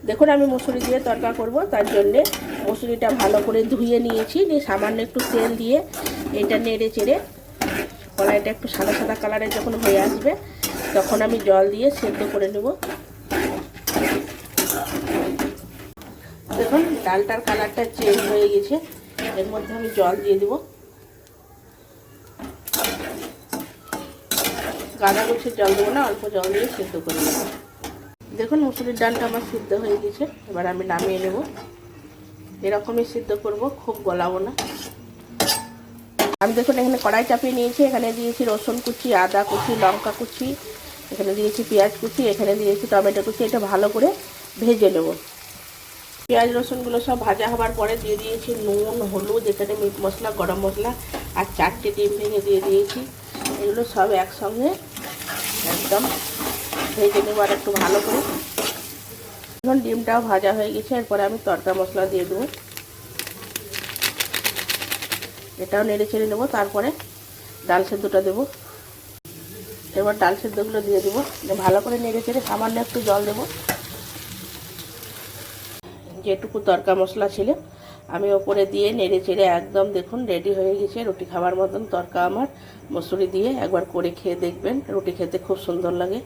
দেখুন আমি মুসুরি দিয়ে তরকা করব, তার জন্যে মুসুরিটা ভালো করে ধুয়ে নিয়েছি, নিয়ে সামান্য একটু তেল দিয়ে এটা নেড়ে চেড়ে কড়াইটা একটু সাদা সাদা কালারের যখন হয়ে আসবে তখন আমি জল দিয়ে সেদ্ধ করে নেব। দেখুন ডালটার কালারটা চেঞ্জ হয়ে গেছে, এর মধ্যে আমি জল দিয়ে দেব। গাদা গোছের জল দেবো না, অল্প জল দিয়ে সেদ্ধ করে নেব। দেখুন মুসুরির ডালটা আমার সিদ্ধ হয়ে গেছে, এবার আমি নামিয়ে নেব। এরকমই সিদ্ধ করব, খুব গলাবো না। আমি দেখুন এখানে কড়াই চাপিয়ে নিয়েছি, এখানে দিয়েছি রসুন কুচি, আদা কুচি, লঙ্কা কুচি, এখানে দিয়েছি পেঁয়াজ কুচি, এখানে দিয়েছি টমেটো কুচি। এটা ভালো করে ভেজে নেব। পেঁয়াজ রসুনগুলো সব ভাজা হওয়ার পরে দিয়ে দিয়েছি নুন, হলুদ, এখানে মিট মশলা, গরম মশলা আর 4টে ডিম ভেঙে দিয়ে দিয়েছি। এগুলো সব একসঙ্গে একদম ভেজে নেব আর একটু ভালো করে। এখন ডিমটাও ভাজা হয়ে গেছে, এরপরে আমি তড়কা মশলা দিয়ে দেবো। এটাও নেড়ে ছেড়ে নেবো। তারপরে ডাল সেদ্ধটা দেবো। এবার ডাল সেদ্ধগুলো দিয়ে দেবো, ভালো করে নেড়ে ছেড়ে সামান্য একটু জল দেবো। যেটুকু তড়কা মশলা ছিল আমি ওপরে দিয়ে নেড়ে চেড়ে একদম দেখুন রেডি হয়ে গেছে রুটি খাবার মতন তড়কা আমার। মসুরি দিয়ে একবার করে খেয়ে দেখবেন, রুটি খেতে খুব সুন্দর লাগে।